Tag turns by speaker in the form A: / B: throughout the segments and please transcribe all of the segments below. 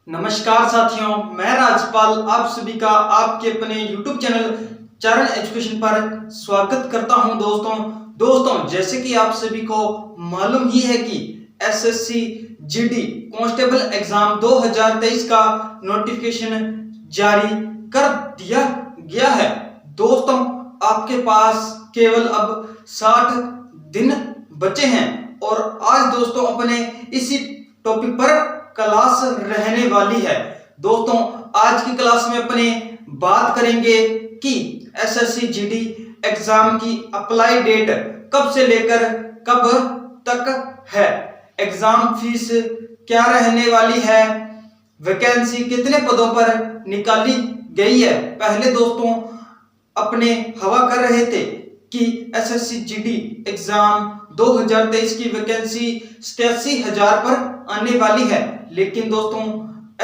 A: नमस्कार साथियों, मैं राजपाल आप सभी का आपके अपने YouTube चैनल चरण एजुकेशन पर स्वागत करता हूं। दोस्तों जैसे कि आप सभी को मालूम ही है कि एसएससी जीडी कांस्टेबल एग्जाम 2023 का नोटिफिकेशन जारी कर दिया गया है। दोस्तों आपके पास केवल अब 60 दिन बचे हैं और आज दोस्तों अपने इसी टॉपिक पर क्लास रहने वाली है। दोस्तों आज की क्लास में अपने बात करेंगे कि एसएससी जीडी एग्जाम की अप्लाई डेट कब से लेकर कब तक है, एग्जाम फीस क्या रहने वाली है, वैकेंसी कितने पदों पर निकाली गई है। पहले दोस्तों अपने हवा कर रहे थे कि एसएससी जीडी एग्जाम 2023 की वैकेंसी 87,000 पर आने वाली है, लेकिन दोस्तों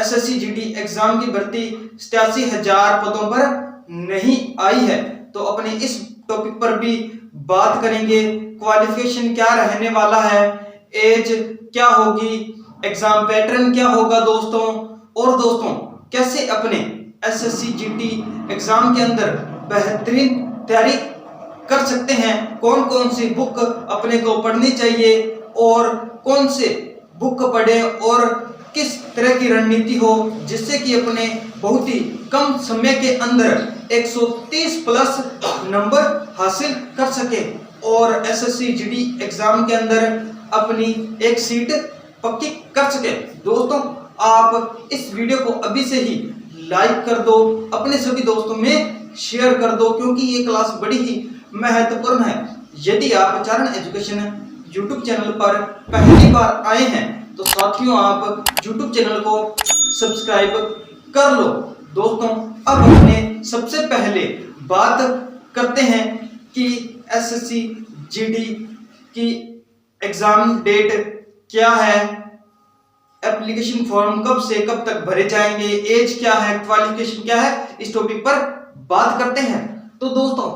A: एसएससी जीडी एग्जाम की भर्ती 87,000 पदों पर नहीं आई है। तो अपने इस टॉपिक पर भी बात करेंगे। क्वालिफिकेशन क्या रहने वाला है, एज क्या होगी, एग्जाम पैटर्न क्या होगा दोस्तों, और दोस्तों कैसे अपने एसएससी जीडी एग्जाम के अंदर बेहतरीन तैयारी कर सकते हैं, कौन कौन सी बुक अपने को पढ़नी चाहिए और कौन से बुक पढ़े और किस तरह की रणनीति हो जिससे कि अपने बहुत ही कम समय के अंदर 130 प्लस नंबर हासिल कर सके और एसएससी जीडी एग्जाम के अंदर अपनी एक सीट पक्की कर सके। दोस्तों आप इस वीडियो को अभी से ही लाइक कर दो, अपने सभी दोस्तों में शेयर कर दो, क्योंकि ये क्लास बड़ी ही महत्वपूर्ण है। यदि आप चरण एजुकेशन यूट्यूब चैनल पर पहली बार आए हैं तो साथियों आप यूट्यूब चैनल को सब्सक्राइब कर लो। दोस्तों अब अपने सबसे पहले बात करते हैं कि एसएससी जीडी की एग्जाम डेट क्या है, एप्लीकेशन फॉर्म कब से कब तक भरे जाएंगे, एज क्या है, क्वालिफिकेशन क्या है, इस टॉपिक पर बात करते हैं। तो दोस्तों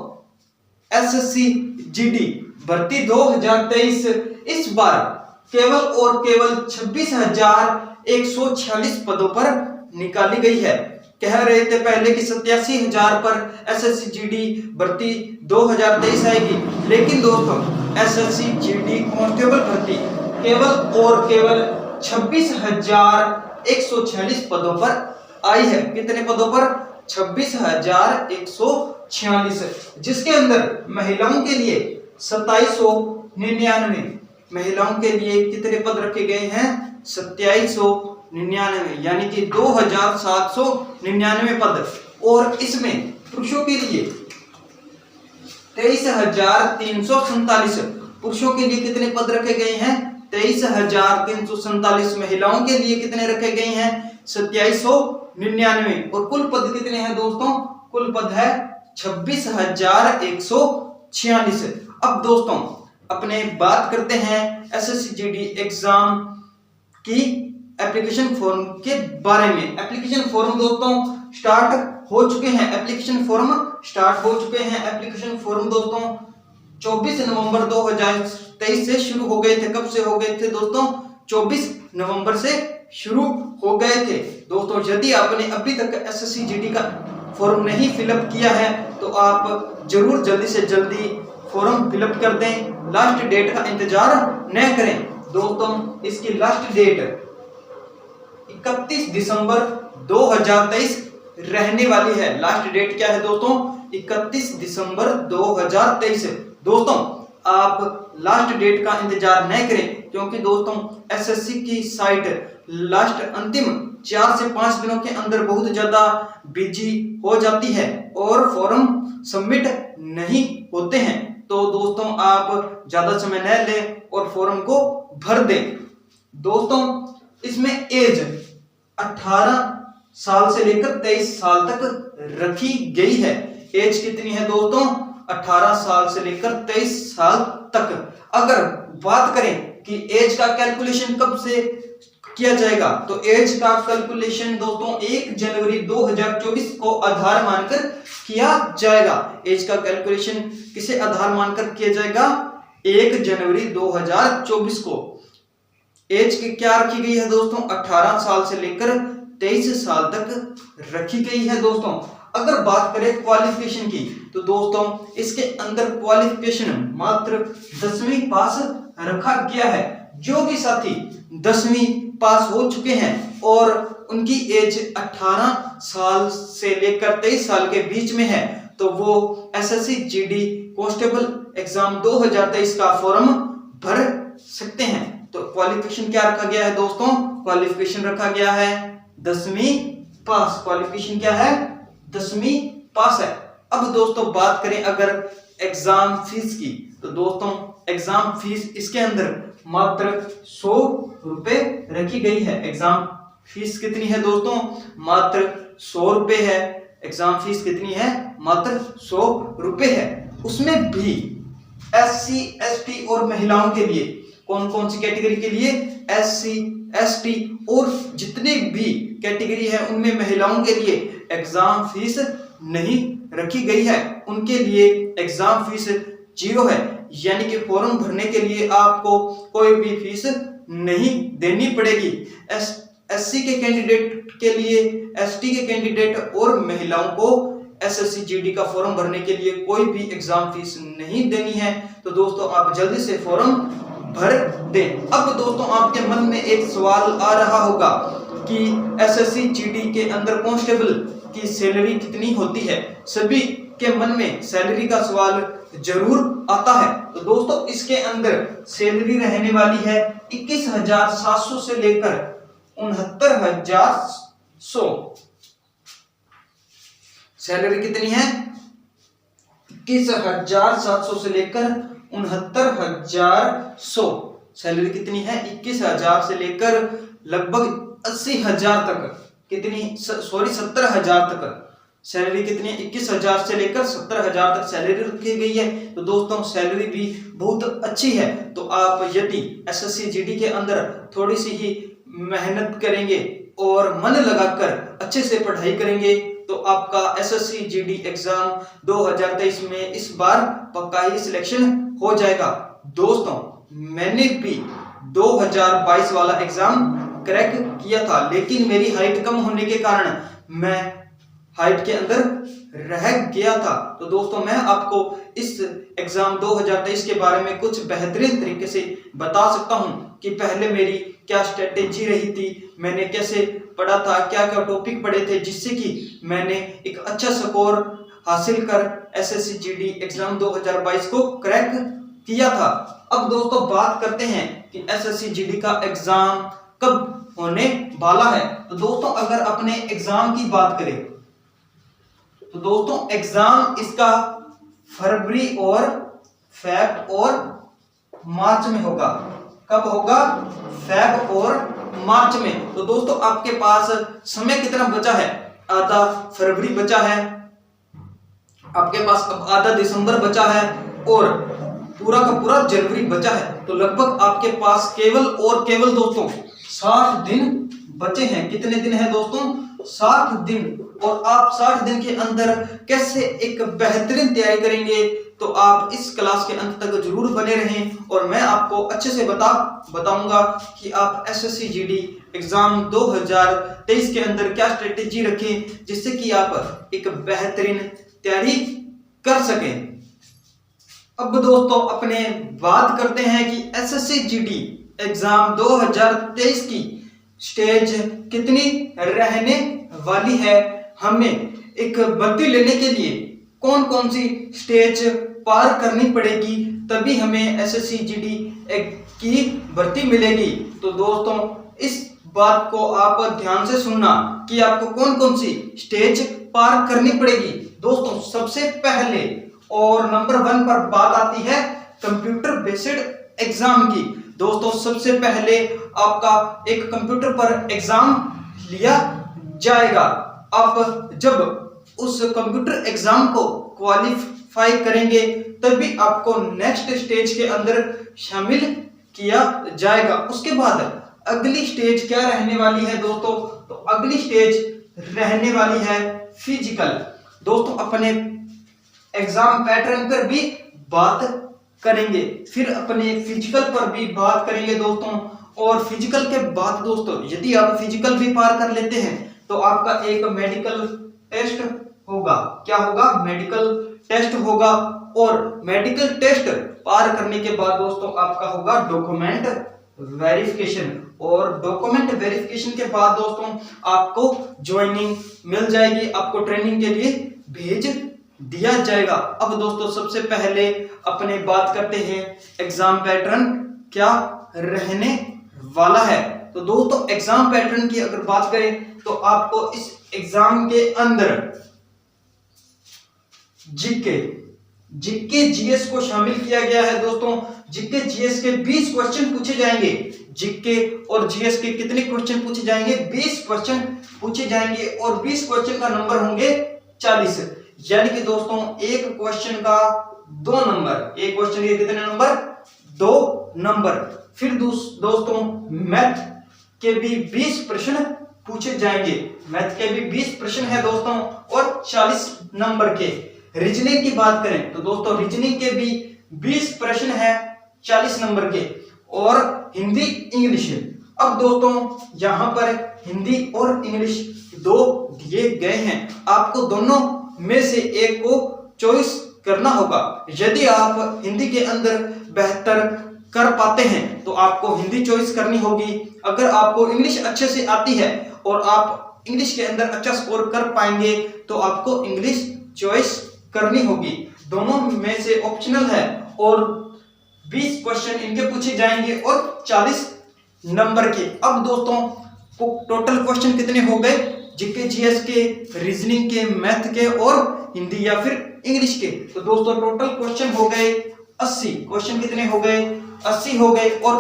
A: एसएससी जीडी भर्ती 2023 इस बार केवल और केवल 26,146 पदों पर निकाली गई है। कह रहे थे पहले कि 87,000 पर एसएससी जीडी भर्ती 2023 आएगी, लेकिन दोस्तों एसएससी जीडी कांस्टेबल भर्ती केवल और केवल 26,146 पदों पर आई है। कितने पदों पर? 26,146, जिसके अंदर महिलाओं के लिए 2799, महिलाओं के लिए कितने पद रखे गए हैं? 2799, यानी कि 2,799 पद। और इसमें पुरुषों के लिए 23,347, पुरुषों के लिए कितने पद रखे गए हैं? 23,347। महिलाओं के लिए कितने रखे गए हैं? 2799। और कुल पद कितने हैं दोस्तों? कुल पद है 26,146। अब दोस्तों अपने बात करते हैं एसएससी जीडी एग्जाम की एप्लीकेशन फॉर्म के बारे में। एप्लीकेशन फॉर्म दोस्तों स्टार्ट हो चुके हैं, एप्लीकेशन फॉर्म दोस्तों 24 नवंबर 2023 से शुरू हो गए थे। कब से हो गए थे दोस्तों? 24 नवंबर से शुरू हो गए थे। दोस्तों यदि आपने अभी तक एसएससी जीडी का फॉर्म नहीं फिलअप किया है तो आप जरूर जल्दी से जल्दी फॉर्म फिलअप कर दें, लास्ट डेट का इंतजार न करें। दोस्तों इसकी लास्ट डेट 31 दिसंबर 2023 रहने वाली है। लास्ट डेट क्या है दोस्तों? 31 दिसंबर 2023। दोस्तों आप लास्ट डेट का इंतजार न करें, क्योंकि दोस्तों एसएससी की साइट लास्ट अंतिम 4 से 5 दिनों के अंदर बहुत ज्यादा बिजी हो जाती है और फॉर्म सबमिट नहीं होते हैं। तो दोस्तों आप ज्यादा समय न लें और फॉर्म को भर दें। दोस्तों इसमें एज 18 साल से लेकर 23 साल तक रखी गई है। एज कितनी है दोस्तों? 18 साल से लेकर 23 साल तक। अगर बात करें कि एज का कैलकुलेशन कब से किया जाएगा, तो एज का कैलकुलेशन दोस्तों 1 जनवरी 2024 को आधार मानकर किया जाएगा। एज का कैलकुलेशन किसे आधार मानकर किया जाएगा? 1 जनवरी 2024 को। एज की क्या रखी गई है दोस्तों? 18 साल से लेकर 23 साल तक रखी गई है दोस्तों। अगर बात करें क्वालिफिकेशन की तो दोस्तों इसके अंदर क्वालिफिकेशन मात्र 10वीं पास रखा गया है। जो भी साथी 10वीं पास हो चुके हैं और उनकी एज 18 साल से लेकर 23 साल के बीच में है तो वो एसएससी जीडी कांस्टेबल एग्जाम 2023 का फॉर्म भर सकते हैं। तो क्वालिफिकेशन क्या रखा गया है दोस्तों? क्वालिफिकेशन रखा गया है 10वीं पास। क्वालिफिकेशन क्या है? 10वीं पास है। अब दोस्तों बात करें अगर एग्जाम फीस की तो दोस्तों एग्जाम फीस इसके अंदर मात्र 100 रुपए रखी गई है। एग्जाम फीस कितनी है दोस्तों? मात्र 100 रुपए है। एग्जाम फीस कितनी है? मात्र 100 रुपए है। उसमें भी एससी एसटी और महिलाओं के लिए, कौन कौन सी कैटेगरी के लिए? एससी एसटी और जितने भी कैटेगरी है उनमें महिलाओं के लिए एग्जाम फीस नहीं रखी गई है। उनके लिए एग्जाम फीस 0 है, यानी कि फॉर्म भरने के लिए आपको कोई भी फीस नहीं देनी पड़ेगी। एससी के कैंडिडेट के लिए, एसटी के कैंडिडेट और महिलाओं को एसएससी जीडी का फॉर्म भरने के लिए कोई भी एग्जाम फीस नहीं देनी है। तो दोस्तों आप जल्दी से फॉर्म भर दें। अब दोस्तों आपके मन में एक सवाल आ रहा होगा कि एसएससी जीडी के अंदर कांस्टेबल की सैलरी कितनी होती है? सभी के मन में सैलरी का सवाल जरूर आता है। तो दोस्तों इसके अंदर सैलरी रहने वाली है 21,700 से लेकर 69,100। सैलरी कितनी है? 21,700 से लेकर 69,100। सैलरी कितनी है? 21,000 से लेकर लगभग 80,000 तक। कितनी? 70,000 तक सैलरी कितनी है? 21,000 से लेकर 70,000 तक सैलरी रखी गई है। तो दोस्तों सैलरी भी बहुत अच्छी है। तो आप यदि एसएससी जीडी के अंदर थोड़ी सी ही मेहनत करेंगे और मन लगाकर अच्छे से पढ़ाई करेंगे तो आपका एसएससी जीडी एग्जाम 2023 में इस बार पक्का ही सिलेक्शन हो जाएगा। दोस्तों मैंने भी 2022 वाला एग्जाम क्रैक किया था, लेकिन मेरी हाइट कम होने के कारण मैं हाइट के अंदर रह गया था। तो दोस्तों मैं आपको इस एग्जाम 2023 के बारे में कुछ बेहतरीन तरीके से बता सकता हूं कि पहले मेरी क्या स्ट्रेटेजी रही थी, मैंने कैसे पढ़ा था, क्या क्या टॉपिक पढ़े थे, जिससे कि मैंने एक अच्छा स्कोर हासिल कर एसएससी जीडी एग्जाम 2022 को क्रैक किया था। अब दोस्तों बात करते हैं कि एसएससी जीडी का एग्जाम कब होने वाला है। तो दोस्तों अगर अपने एग्जाम की बात करें तो दोस्तों एग्जाम इसका फरवरी और फेब और मार्च में होगा। कब होगा? फेब और मार्च में। तो दोस्तों आपके पास समय कितना बचा है? आधा फरवरी बचा है, आपके पास अब आधा दिसंबर बचा है और पूरा का पूरा जनवरी बचा है। तो लगभग आपके पास केवल और केवल दोस्तों 60 दिन बचे हैं। कितने दिन है दोस्तों? 60 दिन। और आप 60 दिन के अंदर कैसे एक बेहतरीन तैयारी करेंगे तो आप इस क्लास के अंत तक जरूर बने रहें और मैं आपको अच्छे से बताऊंगा कि आप एसएससी जीडी एग्जाम 2023 के अंदर क्या स्ट्रेटेजी रखें जिससे कि आप एक बेहतरीन तैयारी कर सकें। अब दोस्तों अपने बात करते हैं कि एसएससी जीडी एग्जाम 2023 की स्टेज कितनी रहने वाली है। हमें एक भर्ती लेने के लिए कौन कौन सी स्टेज पार करनी पड़ेगी तभी हमें एसएससी जीडी की भर्ती मिलेगी। तो दोस्तों इस बात को आप ध्यान से सुनना कि आपको कौन कौन सी स्टेज पार करनी पड़ेगी। दोस्तों सबसे पहले और नंबर 1 पर बात आती है कंप्यूटर बेस्ड एग्जाम की। दोस्तों सबसे पहले आपका एक कंप्यूटर पर एग्जाम लिया जाएगा। आप जब उस कंप्यूटर एग्जाम को क्वालिफाई करेंगे तभी आपको नेक्स्ट स्टेज के अंदर शामिल किया जाएगा। उसके बाद अगली स्टेज क्या रहने वाली है दोस्तों? तो अगली स्टेज रहने वाली है फिजिकल। दोस्तों अपने एग्जाम पैटर्न पर भी बात करेंगे, फिर अपने फिजिकल पर भी बात करेंगे दोस्तों। और फिजिकल के बाद दोस्तों यदि आप फिजिकल भी पार कर लेते हैं तो आपका एक मेडिकल टेस्ट होगा। क्या होगा? मेडिकल टेस्ट होगा। और मेडिकल टेस्ट पार करने के बाद दोस्तों आपका होगा डॉक्यूमेंट वेरिफिकेशन। और डॉक्यूमेंट वेरिफिकेशन के बाद दोस्तों आपको ज्वाइनिंग मिल जाएगी, आपको ट्रेनिंग के लिए भेज दिया जाएगा। अब दोस्तों सबसे पहले अपने बात करते हैं एग्जाम पैटर्न क्या रहने वाला है। तो दोस्तों एग्जाम पैटर्न की अगर बात करें तो आपको इस एग्जाम के अंदर जीके जीएस को शामिल किया गया है। दोस्तों जीके जीएस के 20 क्वेश्चन पूछे जाएंगे। जीके और जीएस के कितने क्वेश्चन पूछे जाएंगे? 20 क्वेश्चन पूछे जाएंगे और 20 क्वेश्चन का नंबर होंगे 40। यानी कि दोस्तों एक क्वेश्चन का 2 नंबर, एक क्वेश्चन के कितने नंबर? 2 नंबर। फिर दोस्तों मैथ के भी 20 प्रश्न पूछे जाएंगे। मैथ के भी 20 प्रश्न है दोस्तों और 40 नंबर के। रीजनिंग की बात करें तो दोस्तों रीजनिंग के भी 20 प्रश्न है 40 नंबर के। और हिंदी इंग्लिश। अब दोस्तों यहां पर हिंदी और इंग्लिश 2 दिए गए हैं, आपको दोनों में से एक को चॉइस करना होगा। यदि आप हिंदी के अंदर बेहतर कर पाते हैं तो आपको हिंदी चॉइस करनी होगी। अगर आपको इंग्लिश अच्छे से आती है और आप इंग्लिश के अंदर अच्छा स्कोर कर पाएंगे तो आपको इंग्लिश चॉइस करनी होगी। दोनों में से ऑप्शनल है और 20 क्वेश्चन इनके पूछे जाएंगे और 40 नंबर के। अब दोस्तों टोटल क्वेश्चन कितने हो गए? जीके जीएस के, रीजनिंग के, मैथ के और हिंदी या फिर इंग्लिश के। तो दोस्तों टोटल क्वेश्चन हो गए 80। क्वेश्चन कितने हो गए? 80 हो गए। और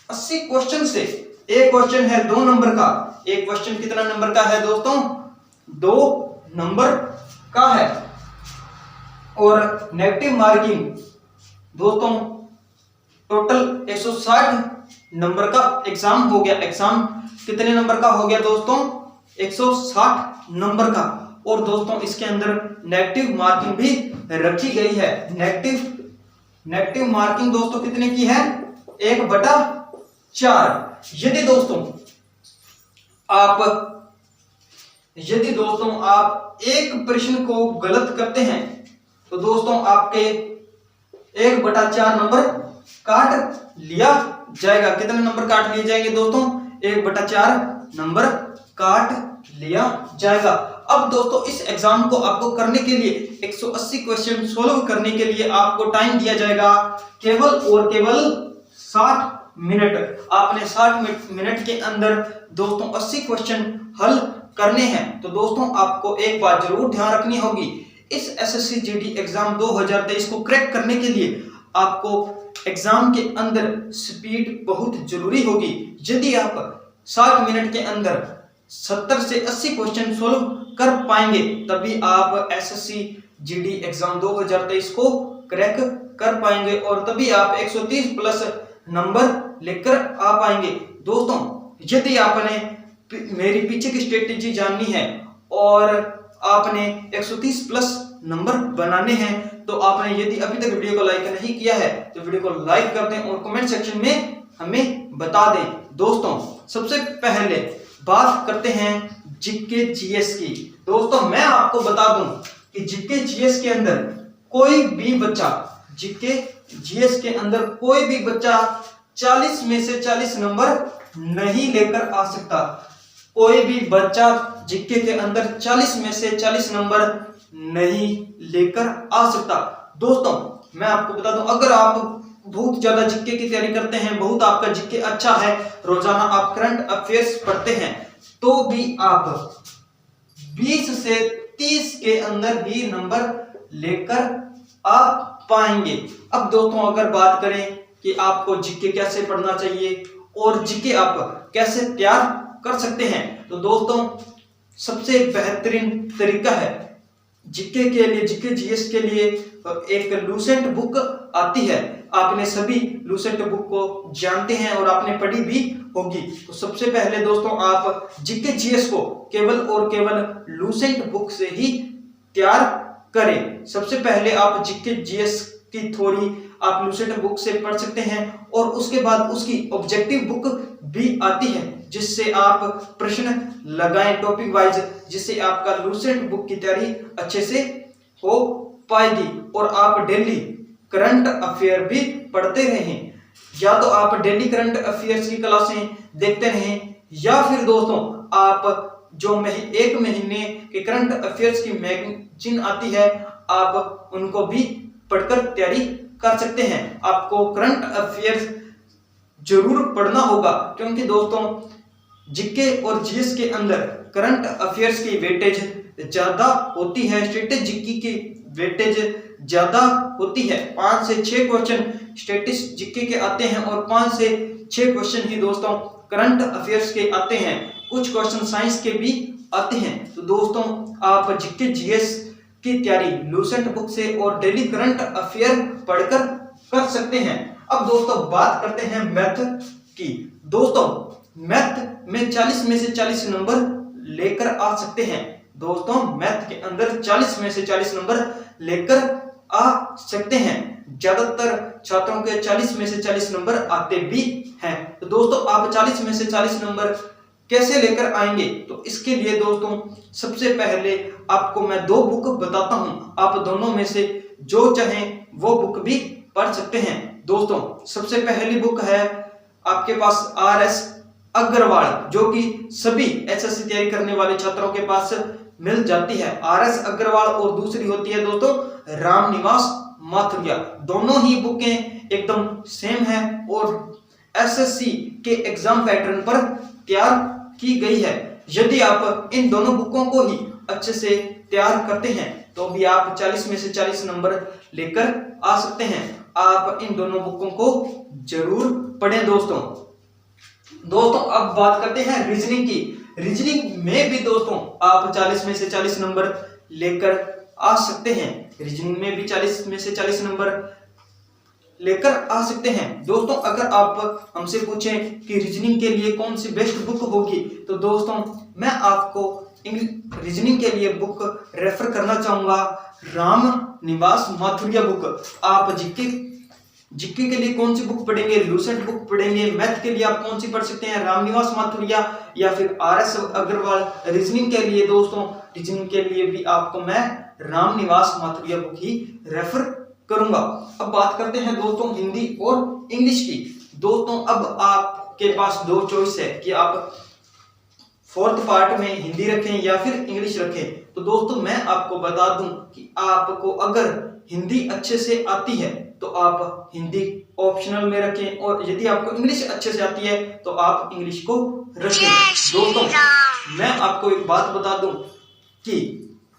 A: 80 क्वेश्चन से एक क्वेश्चन है 2 नंबर का। एक क्वेश्चन कितना नंबर का है दोस्तों? 2 नंबर का है। और नेगेटिव मार्किंग दोस्तों टोटल 160 नंबर का एग्जाम हो गया। एग्जाम कितने नंबर का हो गया दोस्तों? 160 नंबर का। और दोस्तों इसके अंदर नेगेटिव मार्किंग भी रखी गई है। नेगेटिव मार्किंग दोस्तों कितने की है? 1/4। यदि दोस्तों आप एक प्रश्न को गलत करते हैं तो दोस्तों आपके 1/4 नंबर काट लिया जाएगा। कितने नंबर काट लिए जाएंगे दोस्तों? 1/4 नंबर काट लिया जाएगा। अब दोस्तों इस एग्जाम को आपको करने के लिए 180 क्वेश्चन सोल्व करने के लिए आपको टाइम दिया जाएगा केवल और केवल 60 मिनट। आपने 60 मिनट के अंदर दोस्तों 80 क्वेश्चन हल करने हैं। तो दोस्तों आपको एक बात जरूर ध्यान रखनी होगी, इस एसएससी जीडी एग्जाम 2023 को क्रैक करने के लिए आपको एग्जाम के अंदर स्पीड बहुत जरूरी होगी। यदि आप 60 मिनट के अंदर 70 से 80 क्वेश्चन सोल्व कर पाएंगे तभी आप एसएससी जीडी एग्जाम 2023 को क्रैक कर पाएंगे और तभी आप 130 प्लस नंबर लेकर आ पाएंगे। दोस्तों यदि आपने मेरी पीछे की स्ट्रेटेजी जाननी है और आपने 130 प्लस नंबर बनाने हैं तो आपने यदि अभी तक वीडियो को लाइक नहीं किया है तो वीडियो को लाइक कर दें और कमेंट सेक्शन में हमें बता दें। दोस्तों सबसे पहले बात करते हैं जीके जीएस की। दोस्तों मैं आपको बता दूं कि जीके जीएस के अंदर कोई भी बच्चा जीके जीएस के अंदर कोई भी बच्चा 40 में से 40 नंबर नहीं लेकर आ सकता। कोई भी बच्चा जीके के अंदर 40 में से 40 नंबर नहीं लेकर आ सकता। दोस्तों मैं आपको बता दूं, अगर आप बहुत ज्यादा जीके की तैयारी करते हैं, बहुत आपका जीके अच्छा है, रोजाना आप करंट अफेयर्स पढ़ते हैं, तो भी आप 20 से 30 के अंदर ही नंबर लेकर आ पाएंगे। अब दोस्तों अगर बात करें कि आपको जीके कैसे पढ़ना चाहिए और जीके आप कैसे तैयार कर सकते हैं, तो दोस्तों सबसे बेहतरीन तरीका है जीके के लिए, जीके जीएस के लिए एक लूसेंट बुक आती है। आपने सभी लूसेंट बुक को जानते हैं और आपने पढ़ी भी होगी। तो सबसे पहले दोस्तों आप जीके जीएस को केवल और केवल लूसेंट बुक से ही तैयार करें। सबसे पहले आप जीके जीएस की थ्योरी आप लूसेंट बुक से पढ़ सकते हैं और उसके बाद उसकी ऑब्जेक्टिव बुक भी आती है, जिससे आप प्रश्न लगाएं टॉपिक वाइज, जिससे आपका लूसेंट बुक की तैयारी अच्छे से हो पाएगी और आप डेली करंट अफेयर भी पढ़ते रहें। या तो आप डेली करंट अफेयर्स की क्लासें देखते रहें, या फिर दोस्तों आप जो एक महीने के करंट अफेयर्स की मैगजीन आती है, आप उनको भी पढ़कर तैयारी कर सकते हैं। आपको करंट अफेयर्स जरूर पढ़ना होगा, क्योंकि दोस्तों जीके और जीएस के अंदर करंट अफेयर्स की वेटेज ज्यादा होती है, स्टेटिस्टिक्स जीके की वेटेज ज्यादा होती है। 5 से 6 क्वेश्चन स्टेटिस्टिक्स जीके के आते हैं और 5 से 6 क्वेश्चन ही दोस्तों करंट अफेयर्स के आते हैं। कुछ क्वेश्चन साइंस के भी आते हैं। तो दोस्तों आप जीके जीएस की तैयारी लूसेंट बुक से और डेली करंट अफेयर पढ़कर कर सकते हैं। अब दोस्तों बात करते हैं मैथ की। दोस्तों मैथ में 40 में से 40 नंबर लेकर आ सकते हैं। दोस्तों मैथ के अंदर 40 में से 40 नंबर लेकर आ सकते हैं। ज्यादातर छात्रों के 40 में से 40 नंबर आते भी हैं। तो दोस्तों आप 40 में से 40 नंबर कैसे लेकर आएंगे? तो इसके लिए दोस्तों सबसे पहले आपको मैं 2 बुक बताता हूं, आप दोनों में से जो चाहें वो बुक भी पढ़ सकते हैं। दोस्तों सबसे पहली बुक है आपके पास RS अग्रवाल, जो कि सभी एसएससी तैयारी करने वाले छात्रों के पास मिल जाती है। RS अग्रवाल और दूसरी होती है दोस्तों रामनिवास माथुरिया। दोनों ही बुकें एकदम सेम है और एसएससी के एग्जाम पैटर्न पर तैयार की गई है। यदि आप इन दोनों बुकों को ही अच्छे से तैयार करते हैं तो भी आप 40 में से 40 नंबर लेकर आ सकते हैं। आप इन दोनों बुकों को जरूर पढ़ें दोस्तों। अब बात करते हैं रीजनिंग की। रीजनिंग में भी दोस्तों आप 40 में से 40 नंबर लेकर आ सकते हैं। रीजनिंग में भी 40 में से 40 नंबर लेकर आ सकते हैं। दोस्तों अगर आप हमसे पूछें कि रीजनिंग के लिए कौन सी बेस्ट बुक होगी, तो दोस्तों मैं आपको रीजनिंग के लिए बुक रेफर करना चाहूंगा रामनिवास माथुरिया बुक। आप जीके के लिए कौन सी बुक पढ़ेंगे? लूसेंट बुक पढ़ेंगे। मैथ के लिए आप कौन सी पढ़ सकते हैं? रामनिवास माथुरिया या फिर RS अग्रवाल। रीजनिंग के लिए दोस्तों रीजनिंग के लिए भी आपको मैं रामनिवास माथुरिया बुक ही रेफर करूंगा। अब बात करते हैं दोस्तों हिंदी और इंग्लिश की। दोस्तों अब आपके पास 2 चॉइस है कि आप 4th पार्ट में हिंदी रखें या फिर इंग्लिश रखें। तो दोस्तों मैं आपको बता दूं कि आपको अगर हिंदी अच्छे से आती है तो आप हिंदी ऑप्शनल में रखें, और यदि आपको इंग्लिश अच्छे से आती है तो आप इंग्लिश को रखें। दोस्तों मैं आपको एक बात बता दूं कि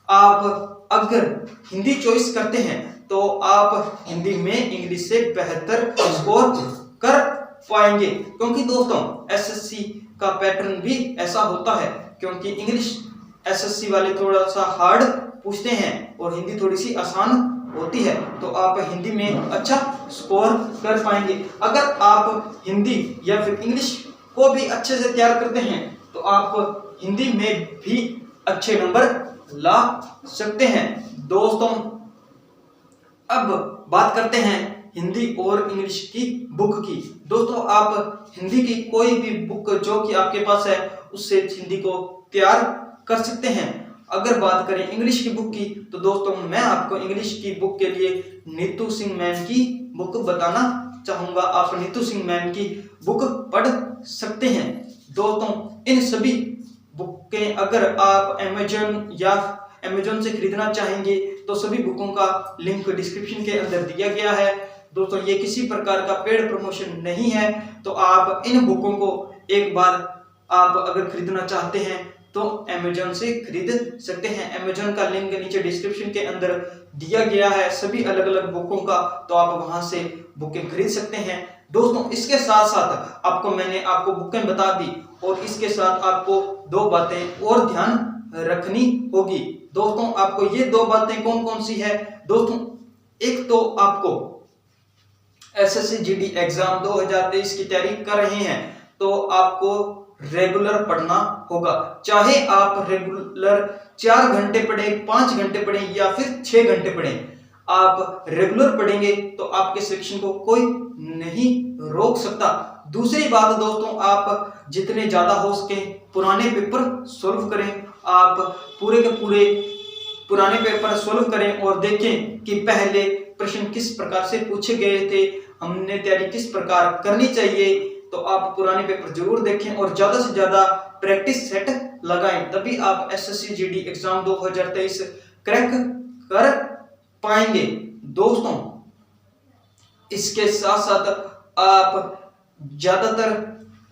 A: आप अगर हिंदी चॉइस करते हैं तो आप हिंदी में इंग्लिश से बेहतर स्कोर कर पाएंगे, क्योंकि दोस्तों एसएससी का पैटर्न भी ऐसा होता है। क्योंकि इंग्लिश एसएससी वाले थोड़ा सा हार्ड पूछते हैं और हिंदी थोड़ी सी आसान होती है, तो आप हिंदी में अच्छा स्कोर कर पाएंगे। अगर आप हिंदी या फिर इंग्लिश को भी अच्छे से तैयार करते हैं तो आप हिंदी में भी अच्छे नंबर ला सकते हैं। दोस्तों अब बात करते हैं हिंदी और इंग्लिश की बुक की। दोस्तों आप हिंदी की कोई भी बुक जो कि आपके पास है उससे हिंदी को तैयार कर सकते हैं। अगर बात करें इंग्लिश की बुक की तो दोस्तों मैं आपको इंग्लिश की बुक के लिए नीतू सिंह मैम की बुक बताना चाहूंगा। आप नीतू सिंह मैम की बुक पढ़ सकते हैं। दोस्तों इन सभी बुकें अगर आप अमेजन से खरीदना चाहेंगे तो सभी बुकों का लिंक डिस्क्रिप्शन के अंदर दिया गया है। दोस्तों ये किसी प्रकार का पेड प्रमोशन नहीं है, तो आप इन बुकों को एक बार आप अगर खरीदना चाहते हैं तो अमेजन से खरीद सकते हैं। अमेजन का लिंक नीचे डिस्क्रिप्शन के अंदर दिया गया है सभी अलग अलग बुकों का, तो आप वहां से बुकें खरीद सकते हैं। दोस्तों इसके साथ साथ मैंने आपको बुकें बता दी, और इसके साथ आपको 2 बातें और ध्यान रखनी होगी। दोस्तों आपको ये 2 बातें कौन कौन सी है? दोस्तों एक तो आपको एसएससी जीडी एग्जाम 2023 की तैयारी कर रहे हैं तो आपको रेगुलर पढ़ना होगा। चाहे आप रेगुलर 4 घंटे पढ़ें, 5 घंटे पढ़ें या फिर 6 घंटे पढ़ें, आप रेगुलर पढ़ेंगे तो आपके सिलेक्शन को कोई नहीं रोक सकता। दूसरी बात दोस्तों, आप जितने ज्यादा हो सके पुराने पेपर सॉल्व करें। आप पूरे के पूरे पुराने पेपर सॉल्व करें और देखें कि पहले प्रश्न किस प्रकार से पूछे गए थे, हमने तैयारी किस प्रकार करनी चाहिए। तो आप पुराने पेपर जरूर देखें और ज्यादा से ज्यादा प्रैक्टिस सेट लगाएं, तभी आप एसएससी जीडी एग्जाम 2023 क्रैक कर पाएंगे। दोस्तों इसके साथ साथ आप ज्यादातर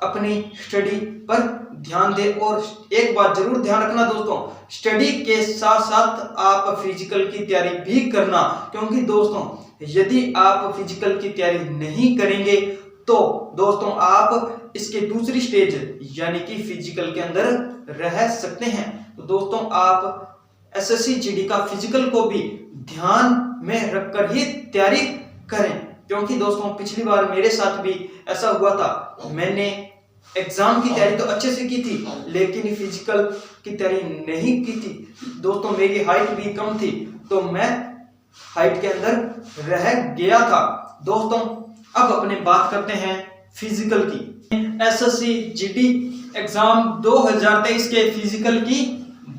A: अपनी स्टडी पर ध्यान दें और एक बात जरूर ध्यान रखना दोस्तों, स्टडी के साथ साथ आप फिजिकल की तैयारी भी करना, क्योंकि दोस्तों यदि आप फिजिकल की तैयारी नहीं करेंगे तो दोस्तों आप इसके दूसरी स्टेज यानी कि फिजिकल के अंदर रह सकते हैं। तो दोस्तों आप एसएससी जीडी का फिजिकल को भी ध्यान में रखकर ही तैयारी करें, क्योंकि दोस्तों पिछली बार मेरे साथ भी ऐसा हुआ था। मैंने एग्जाम की तैयारी तो अच्छे से की थी लेकिन फिजिकल की तैयारी नहीं की थी। दोस्तों मेरी हाइट भी कम थी तो मैं हाइट के अंदर रह गया था। दोस्तों अब अपने बात करते हैं फिजिकल की। एसएससी जीडी एग्जाम 2023 के फिजिकल की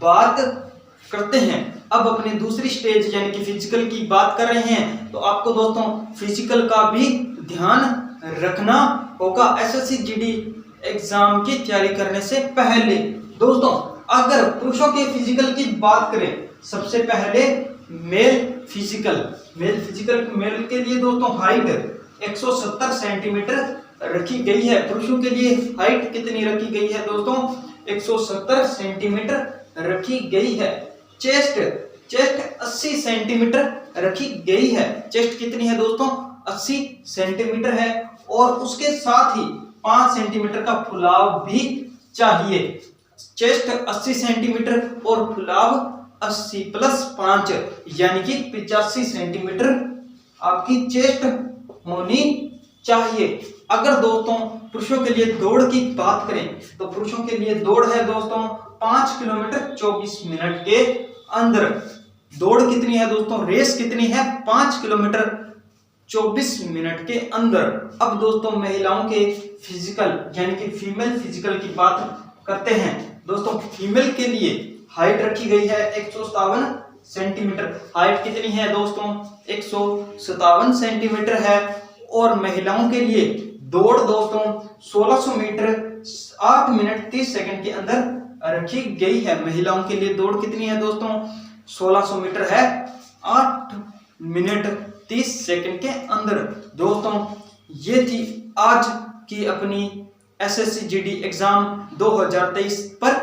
A: बात करते हैं। अब अपने दूसरी स्टेज यानी कि फिजिकल की बात कर रहे हैं, तो आपको दोस्तों फिजिकल का भी ध्यान रखना होगा एसएससी जीडी एग्जाम की तैयारी करने से पहले। दोस्तों अगर पुरुषों के फिजिकल की बात करें, सबसे पहले मेल फिजिकल मेल के लिए दोस्तों हाइट 170 सेंटीमीटर रखी गई है। पुरुषों के लिए हाइट कितनी रखी गई है दोस्तों? 170 सेंटीमीटर रखी गई है। चेस्ट 80 सेंटीमीटर रखी गई है। चेस्ट कितनी है दोस्तों? 80 सेंटीमीटर है और उसके साथ ही 5 सेंटीमीटर का फुलाव भी चाहिए। चेस्ट 80 सेंटीमीटर और फुलाव 80 प्लस 5 यानी कि 85 सेंटीमीटर आपकी चेस्ट होनी चाहिए। अगर दोस्तों पुरुषों के लिए दौड़ की बात करें तो पुरुषों के लिए दौड़ है दोस्तों 5 किलोमीटर 24 मिनट के अंदर। दौड़ कितनी है दोस्तों? रेस कितनी है? 5 किलोमीटर 24 मिनट के अंदर। अब दोस्तों महिलाओं के फिजिकल यानी कि फीमेल फिजिकल की बात करते हैं। दोस्तों फीमेल के लिए हाइट रखी गई है 157 सेंटीमीटर। हाइट कितनी है दोस्तों? 157 सेंटीमीटर है। और महिलाओं के लिए दौड़ दोस्तों 1600 मीटर 8 मिनट 30 सेकंड के अंदर रखी गई है। महिलाओं के लिए दौड़ कितनी है दोस्तों? 1600 मीटर है 8 मिनट 30 सेकंड के अंदर। दोस्तों ये थी आज की अपनी एसएससी जीडी एग्जाम 2023 पर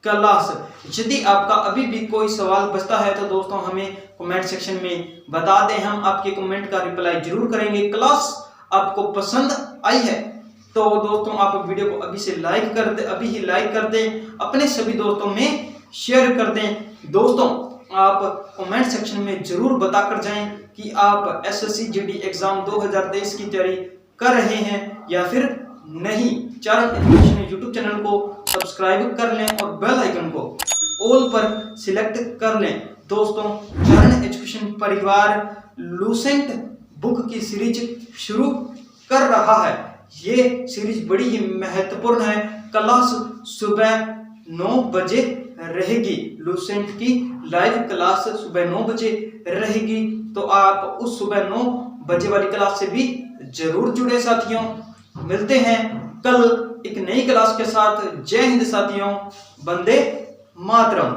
A: क्लास। यदि आपका अभी भी कोई सवाल बचता है तो दोस्तों हमें कमेंट सेक्शन में बता दें, हम आपके कमेंट का रिप्लाई जरूर करेंगे। क्लास आपको पसंद आई है तो दोस्तों आप वीडियो को अभी ही लाइक कर दें, अपने सभी दोस्तों में शेयर कर दें। दोस्तों आप कमेंट सेक्शन में जरूर बताकर जाएं कि आप एसएससी जीडी एग्जाम 2023 की तैयारी कर रहे हैं या फिर नहीं। चारण एजुकेशन यूट्यूब चैनल को सब्सक्राइब कर लें और बेल आइकन को ऑल पर सिलेक्ट कर लें। दोस्तों चारण एजुकेशन परिवार लूसेंट बुक की सीरीज शुरू कर रहा है। ये सीरीज बड़ी ही महत्वपूर्ण है। क्लास सुबह 9 बजे रहेगी। लूसेंट की लाइव क्लास सुबह 9 बजे रहेगी, तो आप उस सुबह 9 बजे वाली क्लास से भी जरूर जुड़े साथियों। मिलते हैं कल एक नई क्लास के साथ। जय हिंद साथियों, वंदे मातरम।